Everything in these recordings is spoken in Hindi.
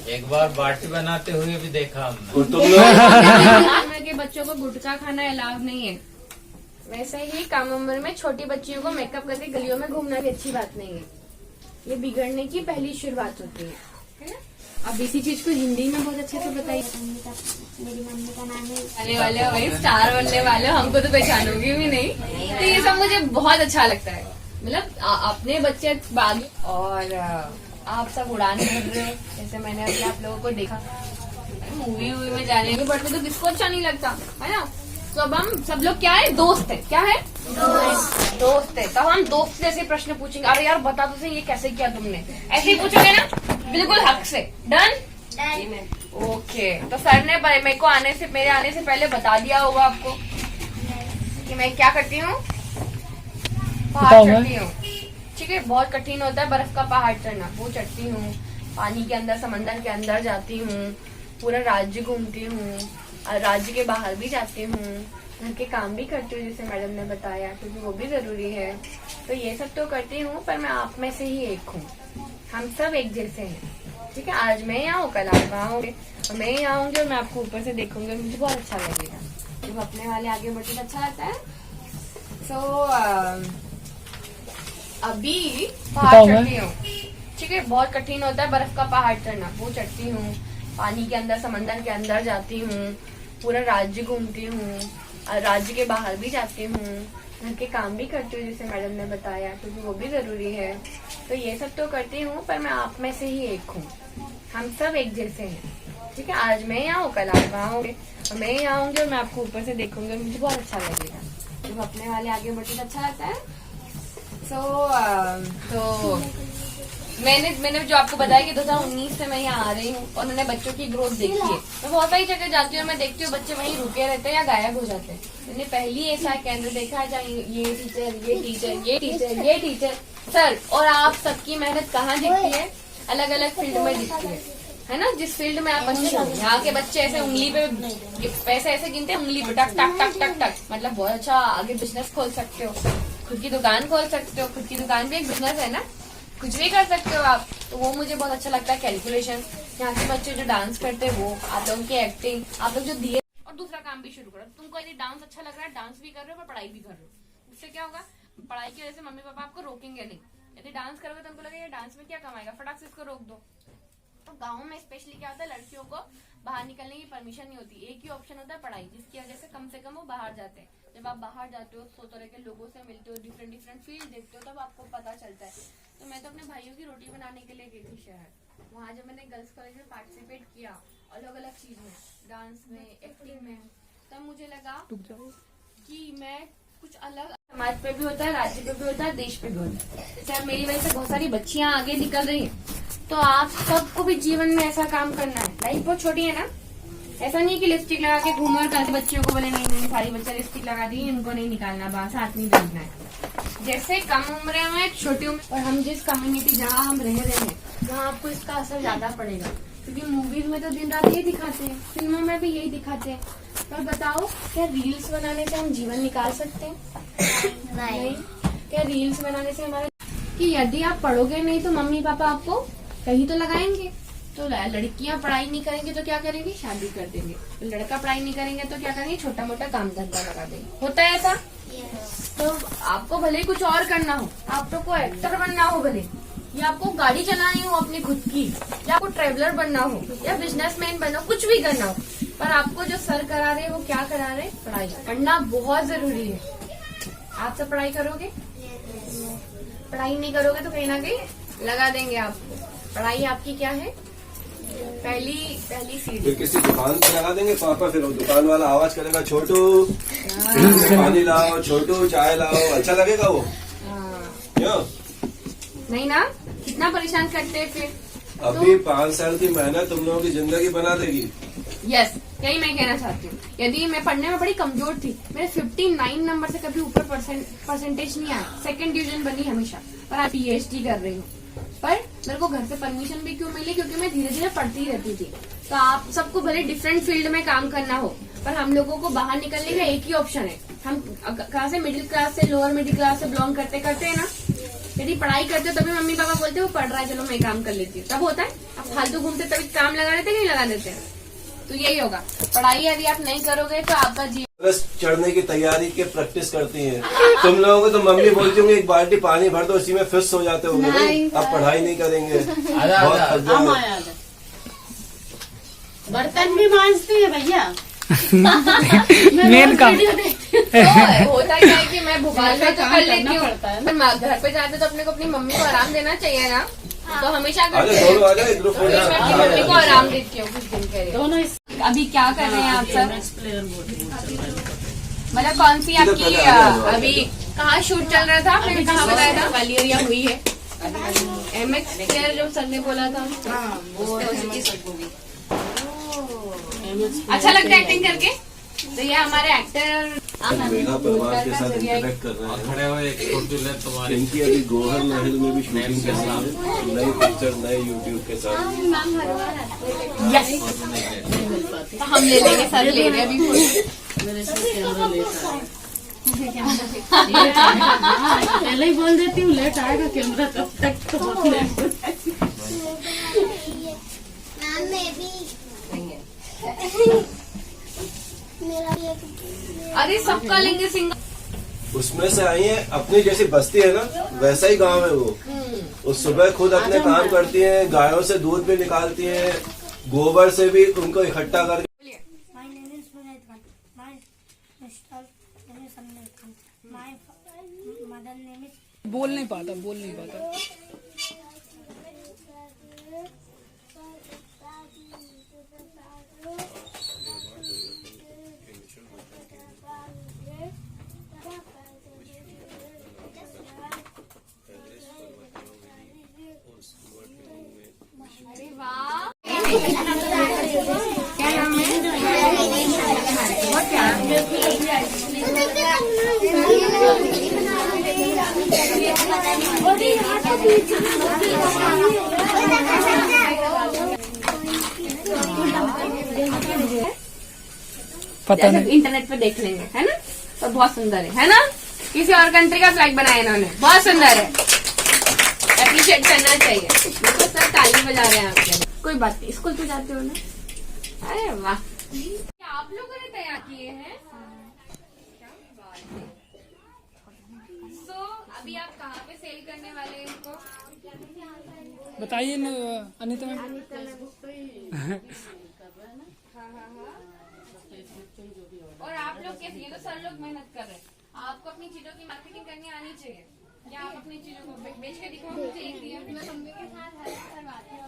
एक बार बाटी बनाते हुए भी देखा हमने। और तुम लोग उम्र के बच्चों को गुटखा खाना अलाउड नहीं है। वैसे ही कम उम्र में छोटी बच्चियों को मेकअप करके गलियों में घूमना भी अच्छी बात नहीं है। ये बिगड़ने की पहली शुरुआत होती है ना। अब इसी चीज को हिंदी में बहुत अच्छे से बताइए। मेरी मम्मी का नाम है आने वाले हो भाई, स्टार बनने वाले हो, हमको तो पहचानोगे भी नहीं। तो ये सब मुझे बहुत अच्छा लगता है। मतलब अपने बच्चे बागी और आप सब उड़ान भर रहे हो। जैसे मैंने अभी आप लोगों को देखा मूवी में जाने के पड़ते तो किसको अच्छा नहीं लगता है ना। तो अब हम सब लोग क्या है, दोस्त है। क्या है, दोस्त है। तो हम दोस्त जैसे प्रश्न पूछेंगे। अरे यार बता तो सही ये कैसे किया तुमने, ऐसे ही पूछोगे ना, बिल्कुल हक से। डन। ओके। तो सर ने मेरे आने से पहले बता दिया होगा आपको कि मैं क्या करती हूँ, पहाड़ चढ़ती हूँ। ठीक है, बहुत कठिन होता है बर्फ का पहाड़ चढ़ना। वो चढ़ती हूँ, पानी के अंदर, समंदर के अंदर जाती हूँ, पूरा राज्य घूमती हूँ, राज्य के बाहर भी जाती हूँ, घर के काम भी करती हूँ जैसे मैडम ने बताया, क्योंकि वो भी जरूरी है। तो ये सब तो करती हूँ, पर मैं आप में से ही एक हूँ। हम सब एक जैसे हैं। ठीक है, आज मैं यहाँ हूँ, कल आप वहाँ होंगे, और मैं यहाँ आऊंगी और मैं आपको ऊपर से देखूंगी, मुझे बहुत अच्छा लगेगा। जब अपने वाले आगे बढ़ते अच्छा लगता है। सो अभी पहाड़ चढ़ती हूँ। ठीक है, बहुत कठिन होता है बर्फ का पहाड़ चढ़ना। वो चढ़ती हूँ, पानी के अंदर, समंदर के अंदर जाती हूँ, पूरा राज्य घूमती हूँ, राज्य के बाहर भी जाती हूँ, घर के काम भी करती हूँ जैसे मैडम ने बताया, क्योंकि वो भी जरूरी है। तो ये सब तो करती हूँ, पर मैं आप में से ही एक हूँ। हम सब एक जैसे हैं। ठीक है, आज मैं यहाँ हूँ, कल आप वहाँ होंगे, और मैं यहाँ आऊंगी और मैं आपको ऊपर से देखूंगी, मुझे बहुत अच्छा लगेगा। जब अपने वाले आगे बढ़ते अच्छा लगता है। तो मैंने जो आपको बताया कि 2019 से मैं यहाँ आ रही हूँ और मैंने बच्चों की ग्रोथ देखी है। मैं बहुत सारी जगह जाती हूँ, मैं देखती हूँ बच्चे वहीं रुके रहते हैं या गायब हो जाते हैं। मैंने पहली ऐसा केंद्र देखा है जहाँ ये टीचर, ये टीचर, ये टीचर, ये टीचर, सर, और आप सबकी मेहनत कहाँ दिखती है, अलग अलग फील्ड में दिखती है ना। जिस फील्ड में आप अच्छे हो, यहाँ के बच्चे ऐसे उंगली पे पैसे ऐसे गिनते हैं, उंगली पे टक टक टक टक टक। मतलब बहुत अच्छा आगे बिजनेस खोल सकते हो, खुद की दुकान खोल सकते हो। खुद की दुकान भी एक बिजनेस है ना, कुछ भी कर सकते हो आप। तो वो मुझे बहुत अच्छा लगता है। कैलकुलेशन, यहाँ के बच्चे जो डांस करते हैं वो, आप लोगों की एक्टिंग, आप लोग जो दिए। और दूसरा काम भी शुरू करो। तुमको यदि डांस अच्छा लग रहा है, डांस भी कर रहे हो और पढ़ाई भी कर रहे हो, उससे क्या होगा, पढ़ाई की वजह से मम्मी पापा आपको रोकेंगे नहीं। यदि डांस करोगे तो उनको लगेगा ये डांस में क्या कमाएगा, फटाक से इसको रोक दो। तो गाँव में स्पेशली क्या होता है, लड़कियों को बाहर निकलने की परमिशन नहीं होती। एक ही ऑप्शन होता है पढ़ाई, जिसकी वजह से कम वो बाहर जाते हैं। जब आप बाहर जाते हो, सौ तरह के लोगों से मिलते हो, डिफरेंट फील्ड देखते हो, तब आपको पता चलता है। तो मैं तो अपने भाइयों की रोटी बनाने के लिए गई थी शहर। वहाँ जब मैंने गर्ल्स कॉलेज में पार्टिसिपेट किया, अलग अलग चीज में, डांस में, एक्टिंग में, तब मुझे लगा कि मैं कुछ अलग, समाज पे भी होता है, राज्य पे भी होता है, देश पे भी होता है। जैसे अब मेरी वजह से बहुत सारी बच्चियां आगे निकल रही हैं, तो आप सबको भी जीवन में ऐसा काम करना है। लाइफ बहुत छोटी है ना, ऐसा नहीं कि लिपस्टिक लगा के घूमो और कल बच्चियों को बोले नहीं सारी बच्चे लिपस्टिक लगा दी, इनको नहीं निकालना, बाहर साथ नहीं भेजना है। जैसे कम उम्र में, छोटी उम्र, और हम जिस कम्युनिटी जहाँ हम रह रहे हैं, वहाँ आपको इसका असर ज्यादा पड़ेगा। क्योंकि मूवीज में तो दिन रात यही दिखाते हैं, फिल्मों में भी यही दिखाते हैं। पर बताओ, क्या रील्स बनाने से हम जीवन निकाल सकते हैं? नहीं। क्या रील्स बनाने से हमारा, कि यदि आप पढ़ोगे नहीं तो मम्मी पापा आपको कहीं तो लगाएंगे। तो लड़कियां पढ़ाई नहीं करेंगे तो क्या करेंगे, शादी कर देंगे। तो लड़का पढ़ाई नहीं करेंगे तो क्या करेंगे, छोटा मोटा काम धंधा लगा देंगे। होता है ऐसा? तो आपको भले कुछ और करना हो, आपको एक्टर बनना हो भले, या आपको गाड़ी चलानी हो अपनी खुद की, या आपको ट्रेवलर बनना हो, या बिजनेसमैन बनना हो, कुछ भी करना हो, पर आपको जो सर करा रहे वो क्या करा रहे, पढ़ाई। पढ़ना बहुत जरूरी है। आप सब पढ़ाई करोगे? पढ़ाई नहीं करोगे तो कहीं ना कहीं लगा देंगे आपको। पढ़ाई आपकी क्या है, पहली सीढ़ी। फिर किसी दुकान पे लगा देंगे पापा, फिर वो दुकान वाला आवाज करेगा, छोटू पानी लाओ, छोटू चाय लाओ, अच्छा लगेगा वो? क्यों नहीं ना, कितना परेशान करते हैं फिर। अभी 5 साल की मेहनत तुम लोगों की जिंदगी बना देगी। यस, यही मैं कहना चाहती हूँ। यदि मैं पढ़ने में बड़ी कमजोर थी, मेरे 59 नंबर से कभी ऊपर परसेंटेज नहीं आया, सेकंड डिवीजन बनी हमेशा, पर आप PhD कर रही हूँ। पर मेरे को घर से परमिशन भी क्यों मिली, क्योंकि मैं धीरे धीरे पढ़ती रहती थी। तो आप सबको भले डिफरेंट फील्ड में काम करना हो, पर हम लोगों को बाहर निकलने का एक ही ऑप्शन है। हम कहाँ से, मिडिल क्लास से, लोअर मिडिल क्लास से बिलोंग करते करते है ना, यदि पढ़ाई करते हो तभी मम्मी पापा बोलते हो पढ़ रहा है चलो मैं काम कर लेती हूँ, तब होता है। अब फालतू घूमते तभी काम लगा लेते नहीं लगा देते। तो यही होगा, पढ़ाई यदि आप नहीं करोगे तो आपका जीवन बस चढ़ने की तैयारी के प्रैक्टिस करती हैं। तुम लोगों को तो मम्मी बोलती होंगी एक बाल्टी पानी भर दो, उसी में फिस हो जाते होंगे। नहीं, अब पढ़ाई नहीं करेंगे। आधा बहुत आधा खर्चा है। बर्तन भी मांजती है भैया। मेन काम तो होता क्या है कि मैं भोपाल में तो काम कर करना लेती हूँ, पड़ता है पर घर पे जाते तो अपने को अपनी मम्मी को आराम देना चाहिए ना। तो हमेशा आ करते जाओ हैं। दोनों, आ जाओ ग्रुप मैं अपनी मम्मी को आराम देती हूँ कुछ दिन के लिए। दोनों अभी क्या कर रहे हैं आप सब? प्लेयर बोर्ड मतलब कौन सी आपकी अभी कहाँ शूट चल रहा था? आपने कहाँ बताया था? ग्वालियर या हुई है MX प्लेयर जो सर ने बोला था वो। अच्छा लगता है एक्टिंग करके? तो ये हमारे एक्टर मीना परिवार के साथ इंटरेक्ट कर रहे हैं। खड़े हुए एक फोटो ले तुम्हारी। इनकी अभी गोहर महल में भी शूटिंग कर रही है, नई पिक्चर नए यूट्यूब के साथ। तो हम ले लेंगे, सर ले रहे हैं अभी फोटो। मेरे से कैमरा लेट आएगा। पहले ही बोल देती हूँ लेट आएगा कैमरा, तब तक तो बहुत लेट। मैम मैं भी मेरा भी एक अरे सबका लेंगे सिंगल। उसमें से आई है, अपनी जैसी बस्ती है ना वैसा ही गांव है वो। वो सुबह खुद अपने काम करती हैं, गायों से दूध भी निकालती हैं, गोबर से भी उनको इकट्ठा करके। My name is Vinay Khan. My Mr. name is Samir Khan. My mother name is बोल नहीं पाता। अरे वाह, पता जैसे नहीं। इंटरनेट पे देख लेंगे, है ना? तो बहुत सुंदर है ना? किसी और कंट्री का फ्लैग बनाया इन्होंने, बहुत सुंदर है, अप्रिशिएट करना चाहिए। तो सर ताली बजा रहे हैं आपके। कोई बात नहीं, स्कूल तो जाते हो ना? अरे वाह, क्या आप लोगों ने तैयार किए हैं? क्या बात है। So, अभी आप कहाँ पे सेल करने वाले हैं इनको? बताइए ना अनिता मैम। और आप लोग कैसे? ये तो सर लोग मेहनत कर रहे हैं, आपको अपनी चीजों की मार्केटिंग करनी आनी चाहिए। क्या आप अपनी चीजों को बेच के दिखाओ मुझे एक दिया? मैं मम्मी के साथ हेल्प करवाती हूँ।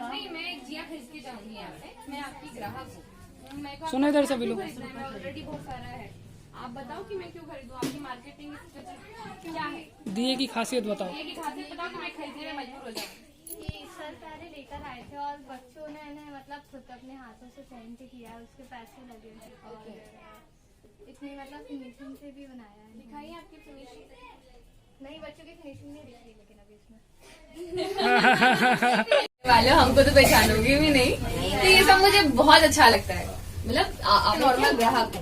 नहीं, मैं एक जिया खरीद के जाऊंगी यहाँ पे, मैं आपकी ग्राहक हूँ। मेरे को सुनो इधर सभी लोग। ऑलरेडी बहुत सारा है, आप बताओ कि मैं क्यों खरीदूँ? आपकी मार्केटिंग क्या है? दिए की खासियत बताओ। ये की खासियत बताओ कि मैं खरीदने में मजबूर हो जाऊँ। ये सर पहले लेकर आए थे और बच्चों ने इन्हें मतलब खुद अपने हाथों से पेंट किया है, उसके पैसे लगे हैं और इतनी मतलब फिनिशिंग से भी बनाया है। दिखाइए आपकी फिनिशिंग। नहीं, बच्चों की फिनिशिंग नहीं दिख रही लेकिन अभी इसमें। वाले हमको तो पहचानोगे भी नहीं, तो ये सब मुझे बहुत अच्छा लगता है। मतलब आप नॉर्मल ग्राहक हो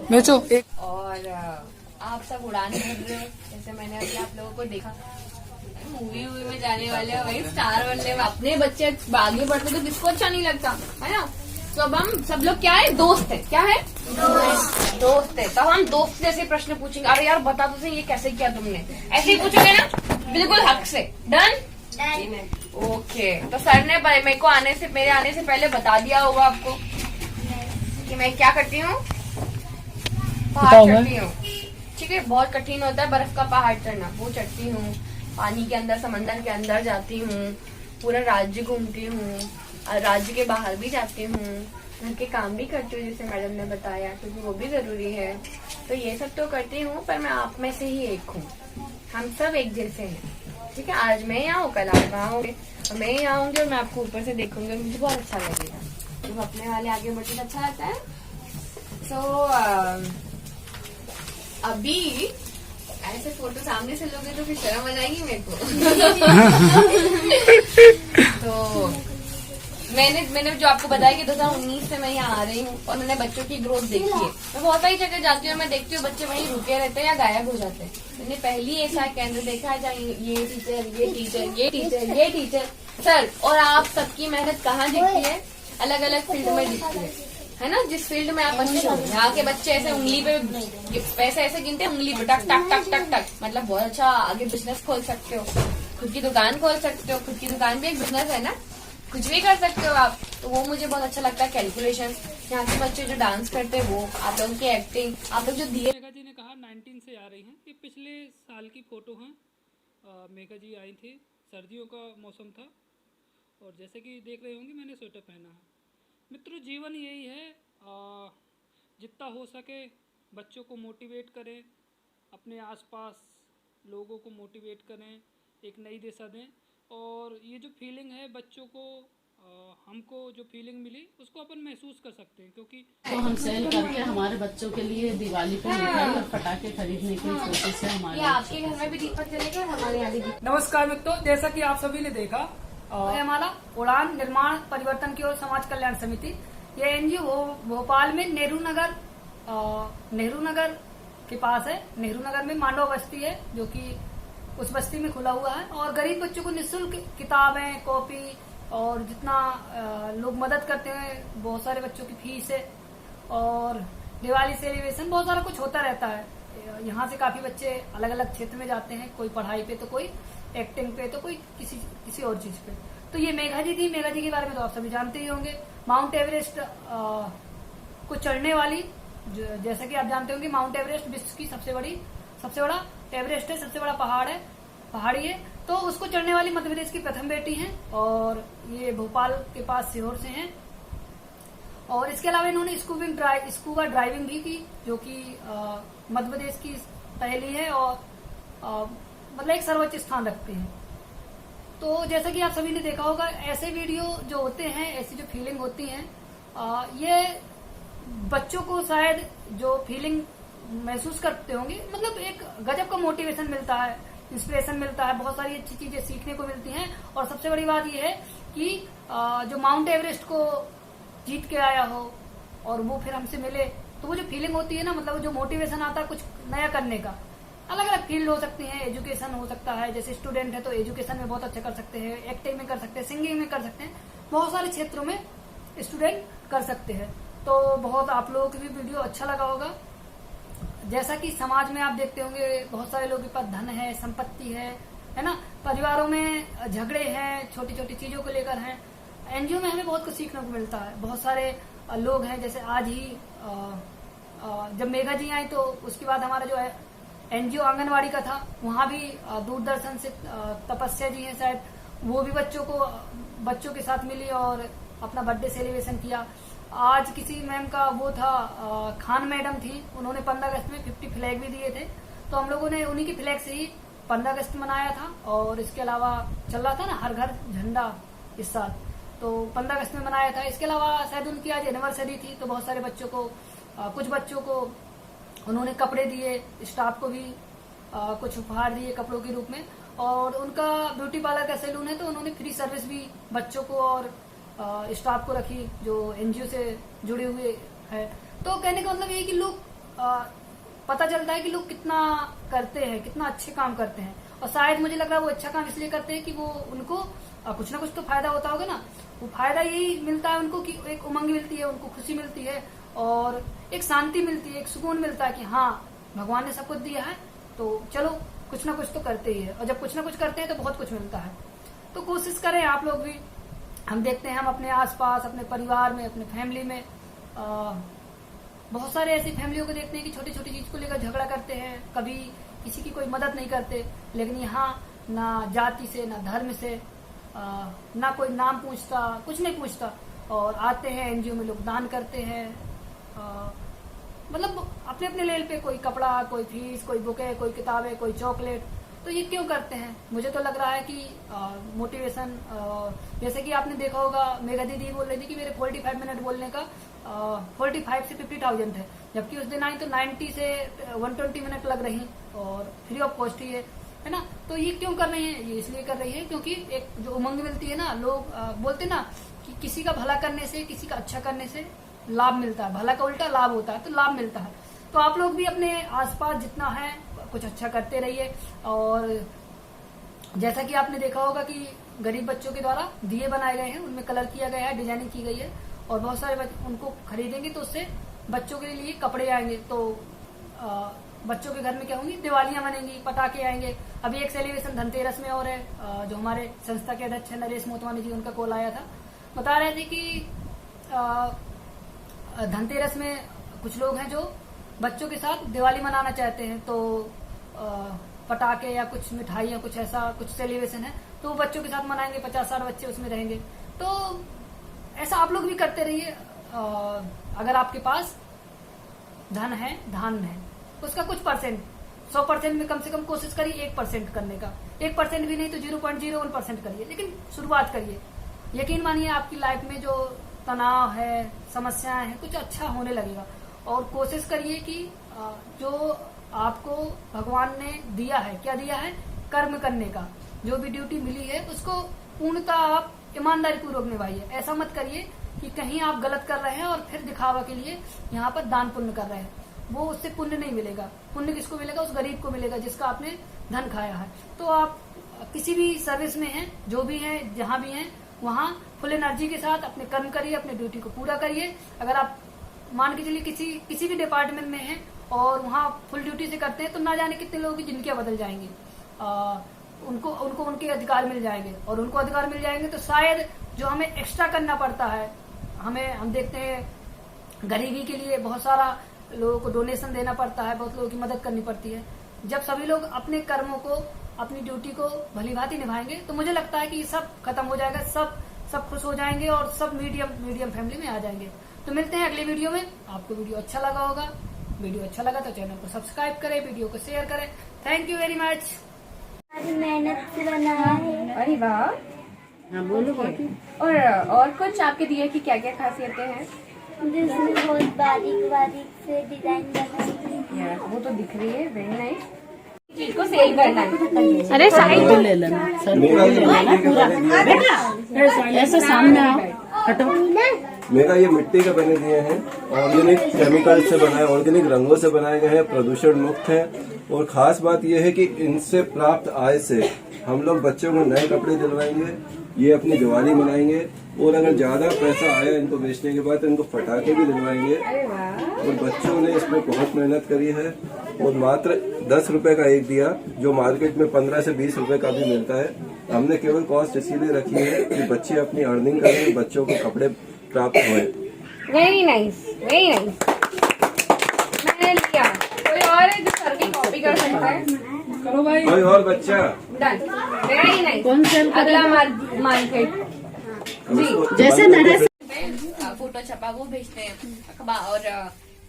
बेचो एक। और आप सब उड़ान भर रहे हो, जैसे मैंने अभी आप लोगों को देखा मूवी में जाने वाले हो, वही स्टार बनने वाले। अपने बच्चे आगे बढ़ते तो किसको अच्छा नहीं लगता, है ना? तो अब हम सब लोग क्या है, दोस्त है। क्या है? दोस्त है। तब हम दोस्त जैसे प्रश्न पूछेंगे। अरे यार बता तो सही ये कैसे किया तुमने, ऐसे ही पूछोगे ना, बिल्कुल हक से। डन? ओके। तो सर ने मेरे को मेरे आने से पहले बता दिया होगा आपको कि मैं क्या करती हूँ, पहाड़ चढ़ती हूँ। ठीक है, बहुत कठिन होता है बर्फ का पहाड़ चढ़ना, वो चढ़ती हूँ। पानी के अंदर, समंदर के अंदर जाती हूँ, पूरा राज्य घूमती हूँ, और राज्य के बाहर भी जाती हूँ, घर के काम भी करती हूँ जैसे मैडम ने बताया, क्योंकि वो भी जरूरी है। तो ये सब तो करती हूँ, पर मैं आप में से ही एक हूँ। हम सब एक जैसे हैं, ठीक है? आज मैं यहाँ हूँ, कल आप वहाँ होंगे, मैं यहाँ आऊंगी और मैं आपको ऊपर से देखूंगी और मुझे बहुत अच्छा लगेगा। जब अपने वाले आगे बढ़ते अच्छा लगता है। सो अभी ऐसे फोटो सामने से लोगे तो फिर शर्म आ जाएगी मेरे को। तो मैंने जो आपको बताया कि 2019 से मैं यहाँ आ रही हूँ और मैंने बच्चों की ग्रोथ देखी है। मैं बहुत सारी जगह जाती हूँ, मैं देखती हूँ बच्चे वहीं रुके रहते हैं या गायब हो जाते हैं। मैंने पहली ऐसा केंद्र देखा है जहाँ ये टीचर, ये टीचर, ये टीचर, ये टीचर सर, और आप सबकी मेहनत कहाँ दिखती है? अलग अलग फील्ड में दिखती है ना? जिस फील्ड में आप अच्छे हो। यहाँ के बच्चे ऐसे उंगली पे पैसे ऐसे गिनते हैं, उंगली पे टक टक टक टक टक। मतलब बहुत अच्छा आगे बिजनेस खोल सकते हो, खुद की दुकान खोल सकते हो। खुद की दुकान भी एक बिजनेस है ना, कुछ भी कर सकते हो आप। तो वो मुझे बहुत अच्छा लगता है, कैलकुलेशन। यहाँ के बच्चे जो डांस करते हैं वो, आप लोगों की एक्टिंग, आप लोग जो दिए। मेघा जी ने कहा 19 से आ रही हैं। ये पिछले साल की फ़ोटो हैं। मेघा जी आई थी, सर्दियों का मौसम था और जैसे कि देख रहे होंगे मैंने स्वेटर पहना है। मित्रों, जीवन यही है, जितना हो सके बच्चों को मोटिवेट करें, अपने आसपास लोगों को मोटिवेट करें, एक नई दिशा दें। और ये जो फीलिंग है बच्चों को, हमको जो फीलिंग मिली उसको अपन महसूस कर सकते हैं, क्योंकि तो हम सेल करके हमारे बच्चों के लिए दिवाली पे मिठाई और पटाखे खरीदने की कोशिश है हमारी। ये आपके घर में भी दीपक जलेगा और हमारे यहाँ भी दीपक। नमस्कार मित्रों, जैसा कि आप सभी ने देखा, ये हमारा उड़ान निर्माण परिवर्तन की ओर समाज कल्याण समिति, ये एनजीओ भोपाल में नेहरू नगर के पास है। नेहरू नगर में मांडवा बस्ती है, जो कि उस बस्ती में खुला हुआ है। और गरीब बच्चों को निःशुल्क किताबें, कॉपी और जितना लोग मदद करते हैं, बहुत सारे बच्चों की फीस है। और दिवाली सेलिब्रेशन बहुत सारा कुछ होता रहता है। यहाँ से काफी बच्चे अलग अलग क्षेत्र में जाते हैं, कोई पढ़ाई पे तो कोई एक्टिंग पे तो कोई किसी और चीज पे। तो ये मेघा जी थी। मेघा जी के बारे में तो आप सभी जानते ही होंगे। माउंट एवरेस्ट को चढ़ने वाली, जैसा कि आप जानते होंगे, माउंट एवरेस्ट विश्व की सबसे बड़ा एवरेस्ट है, सबसे बड़ा पहाड़ी है। तो उसको चढ़ने वाली मध्य प्रदेश की प्रथम बेटी हैं और ये भोपाल के पास सीहोर से हैं। और इसके अलावा इन्होंने स्कूबा ड्राइविंग भी की, जो कि मध्य प्रदेश की पहली है और मतलब एक सर्वोच्च स्थान रखते हैं। तो जैसा कि आप सभी ने देखा होगा, ऐसे वीडियो जो होते हैं, ऐसी जो फीलिंग होती है, ये बच्चों को शायद जो फीलिंग महसूस करते होंगे, मतलब एक गजब का मोटिवेशन मिलता है, इंस्पिरेशन मिलता है, बहुत सारी अच्छी चीजें सीखने को मिलती हैं। और सबसे बड़ी बात यह है कि जो माउंट एवरेस्ट को जीत के आया हो और वो फिर हमसे मिले, तो वो जो फीलिंग होती है ना, मतलब जो मोटिवेशन आता है कुछ नया करने का। अलग अलग फील्ड हो सकती है, एजुकेशन हो सकता है, जैसे स्टूडेंट है तो एजुकेशन में बहुत अच्छा कर सकते हैं, एक्टिंग में कर सकते हैं, सिंगिंग में कर सकते हैं, बहुत सारे क्षेत्रों में स्टूडेंट कर सकते हैं। तो बहुत आप लोगों को भी वीडियो अच्छा लगा होगा। जैसा कि समाज में आप देखते होंगे, बहुत सारे लोगों के पास धन है, संपत्ति है ना, परिवारों में झगड़े हैं, छोटी छोटी चीजों को लेकर हैं। एनजीओ में हमें बहुत कुछ सीखने को मिलता है। बहुत सारे लोग हैं, जैसे आज ही जब मेघा जी आई तो उसके बाद हमारा जो है एनजीओ आंगनवाड़ी का था, वहाँ भी दूरदर्शन से तपस्या जी हैं शायद, वो भी बच्चों के साथ मिली और अपना बर्थडे सेलिब्रेशन किया। आज किसी मैम का वो था, खान मैडम थी, उन्होंने 15 अगस्त में 50 फ्लैग भी दिए थे। तो हम लोगों ने उन्हीं की फ्लैग से ही 15 अगस्त मनाया था। और इसके अलावा चल रहा था ना हर घर झंडा इस साल, तो 15 अगस्त में मनाया था। इसके अलावा शायद उनकी आज एनिवर्सरी थी, तो बहुत सारे बच्चों को, कुछ बच्चों को उन्होंने कपड़े दिए, स्टाफ को भी कुछ उपहार दिए कपड़ों के रूप में। और उनका ब्यूटी पार्लर का सैलून है, तो उन्होंने फ्री सर्विस भी बच्चों को और स्टाफ को रखी, जो एनजीओ से जुड़े हुए है। तो कहने का मतलब ये कि लोग, पता चलता है कि लोग कितना करते हैं, कितना अच्छे काम करते हैं। और शायद मुझे लग रहा है वो अच्छा काम इसलिए करते हैं कि वो उनको कुछ ना कुछ तो फायदा होता होगा ना। वो फायदा यही मिलता है उनको कि एक उमंग मिलती है, उनको खुशी मिलती है और एक शांति मिलती है, एक सुकून मिलता है कि हाँ, भगवान ने सब कुछ दिया है, तो चलो कुछ ना कुछ तो करते ही है। और जब कुछ ना कुछ करते हैं तो बहुत कुछ मिलता है। तो कोशिश करें आप लोग भी। हम देखते हैं, हम अपने आसपास, अपने परिवार में, अपने फैमिली में बहुत सारे ऐसी फैमिलियों को देखते हैं कि छोटी छोटी चीज को लेकर झगड़ा करते हैं, कभी किसी की कोई मदद नहीं करते। लेकिन यहाँ ना जाति से, ना धर्म से, ना कोई नाम पूछता, कुछ नहीं पूछता। और आते हैं एनजीओ में, लोग दान करते हैं, मतलब अपने अपने लेवल पे, कोई कपड़ा, कोई फीस, कोई बुके, कोई किताबें, कोई चॉकलेट। तो ये क्यों करते हैं? मुझे तो लग रहा है कि मोटिवेशन, जैसे कि आपने देखा होगा, मेघा दीदी बोल रही थी कि मेरे 45 मिनट बोलने का 45 से 50,000 है, जबकि उस दिन आई तो 90 से 120 मिनट लग रही और फ्री ऑफ कॉस्ट ही है ना। तो ये क्यों कर रही है? ये इसलिए कर रही है क्योंकि एक जो उमंग मिलती है ना, लोग बोलते ना कि किसी का भला करने से, किसी का अच्छा करने से लाभ मिलता है। भला का उल्टा लाभ होता है, तो लाभ मिलता है। तो आप लोग भी अपने आसपास जितना है कुछ अच्छा करते रहिए। और जैसा कि आपने देखा होगा कि गरीब बच्चों के द्वारा दिए बनाए गए हैं, उनमें कलर किया गया है, डिजाइनिंग की गई है और बहुत सारे उनको खरीदेंगे तो उससे बच्चों के लिए कपड़े आएंगे। तो बच्चों के घर में क्या होंगी, दिवालियां बनेंगी, पटाखे आएंगे। अभी एक सेलिब्रेशन धनतेरस में और है, जो हमारे संस्था के अध्यक्ष नरेश मोतवानी जी, उनका कॉल आया था, बता रहे थे कि धनतेरस में कुछ लोग हैं जो बच्चों के साथ दिवाली मनाना चाहते हैं, तो पटाखे या कुछ मिठाई या कुछ ऐसा कुछ सेलिब्रेशन है तो वो बच्चों के साथ मनाएंगे, 50-60 बच्चे उसमें रहेंगे। तो ऐसा आप लोग भी करते रहिए। अगर आपके पास धन है, धान है, उसका कुछ परसेंट, 100% में कम से कम कोशिश करिए 1% करने का। 1% भी नहीं तो 0.01% करिए, लेकिन शुरुआत करिए। यकीन मानिए आपकी लाइफ में जो तनाव है, समस्याएं हैं, कुछ अच्छा होने लगेगा। और कोशिश करिए कि जो आपको भगवान ने दिया है, क्या दिया है, कर्म करने का, जो भी ड्यूटी मिली है उसको पूर्णतः आप ईमानदारी पूर्वक निभाइए। ऐसा मत करिए कि कहीं आप गलत कर रहे हैं और फिर दिखावा के लिए यहाँ पर दान पुण्य कर रहे हैं, वो उससे पुण्य नहीं मिलेगा। पुण्य किसको मिलेगा, उस गरीब को मिलेगा जिसका आपने धन खाया है। तो आप किसी भी सर्विस में हैं, जो भी हैं, जहां भी हैं, वहां फुल एनर्जी के साथ अपने कर्म करिए, अपने ड्यूटी को पूरा करिए। अगर आप मान के चलिए किसी भी डिपार्टमेंट में हैं और वहां फुल ड्यूटी से करते हैं तो ना जाने कितने लोगों की जिंदगियां बदल जाएंगी। उनको उनके अधिकार मिल जाएंगे, और उनको अधिकार मिल जाएंगे तो शायद जो हमें एक्स्ट्रा करना पड़ता है, हम देखते हैं गरीबी के लिए बहुत सारा लोगों को डोनेशन देना पड़ता है, बहुत लोगों की मदद करनी पड़ती है। जब सभी लोग अपने कर्मों को, अपनी ड्यूटी को भलीभांति निभाएंगे तो मुझे लगता है कि ये सब खत्म हो जाएगा, सब खुश हो जाएंगे और सब मीडियम फैमिली में आ जाएंगे। तो मिलते हैं अगले वीडियो में। आपको वीडियो अच्छा लगा होगा, वीडियो अच्छा लगा तो चैनल को सब्सक्राइब करें, वीडियो को शेयर करें। Thank you very much. आज मेहनत से बनाया है। अरे वाह, हाँ बोलो। और कुछ आपके दिए की क्या क्या खासियतें हैं? जिसमें बहुत बारीक से डिजाइन बनाई है। यार वो तो दिख रही है, वेरी नाइस। चीज को सेल करना है। अरे साइड ले लेना, सर ले लेना पूरा, ऐसे सामने आओ, हटो। मेरा ये मिट्टी के बने दिए हैं, ऑर्गेनिक केमिकल से बनाए, ऑर्गेनिक रंगों से बनाए गए हैं, प्रदूषण मुक्त है। और खास बात यह है कि इनसे प्राप्त आय से हम लोग बच्चों को नए कपड़े दिलवाएंगे, ये अपनी दिवाली मनाएंगे, और अगर ज्यादा पैसा आया इनको बेचने के बाद तो इनको पटाखे भी दिलवाएंगे। और बच्चों ने इसमें बहुत मेहनत करी है और मात्र 10 रुपए का एक दिया, जो मार्केट में 15 से 20 रुपए का भी मिलता है। हमने केवल कॉस्ट इसीलिए रखी है कि बच्चे अपनी अर्निंग करें, बच्चों को कपड़े प्राप्त हुए। Very nice, very nice. मैंने लिया। कोई और है जो सर की कॉपी कर सकता है? करो भाई। कोई और बच्चा? Done, very nice. कौन सेल अगला मार्केट जी, जैसे नरेश फोटो छपा वो भेजते हैं अखबार, और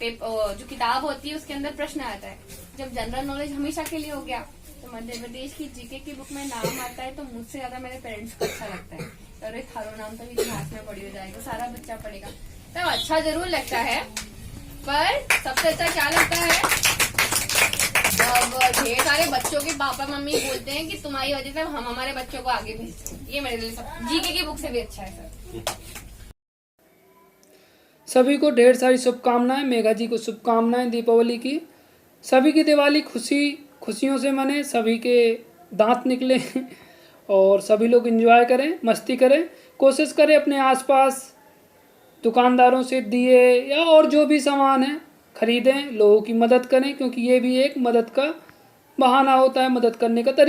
पेपर जो किताब होती है उसके अंदर प्रश्न आता है। जब जनरल नॉलेज हमेशा के लिए हो गया तो मध्य प्रदेश की जीके की बुक में नाम आता है तो मुझसे ज्यादा मेरे पेरेंट्स को अच्छा लगता है। अरे थारो नाम तो इतिहास में पढ़ी हो जाएगा, सारा बच्चा पढ़ेगा तो अच्छा जरूर लगता है। पर सबसे अच्छा क्या लगता है जब ढेर सारे बच्चों के पापा मम्मी बोलते हैं कि तुम्हारी वजह से हम हमारे बच्चों को आगे भेजते हैं। ये मेरे लिए सब जीके की बुक से भी अच्छा है सर। सभी को ढेर सारी शुभकामनाएं, मेघा जी को शुभकामनाएं दीपावली की। सभी की दिवाली खुशियों से मने, सभी के दांत निकले और सभी लोग एंजॉय करें, मस्ती करें। कोशिश करें अपने आसपास दुकानदारों से दिए या और जो भी सामान है खरीदें, लोगों की मदद करें, क्योंकि ये भी एक मदद का बहाना होता है, मदद करने का तरीका।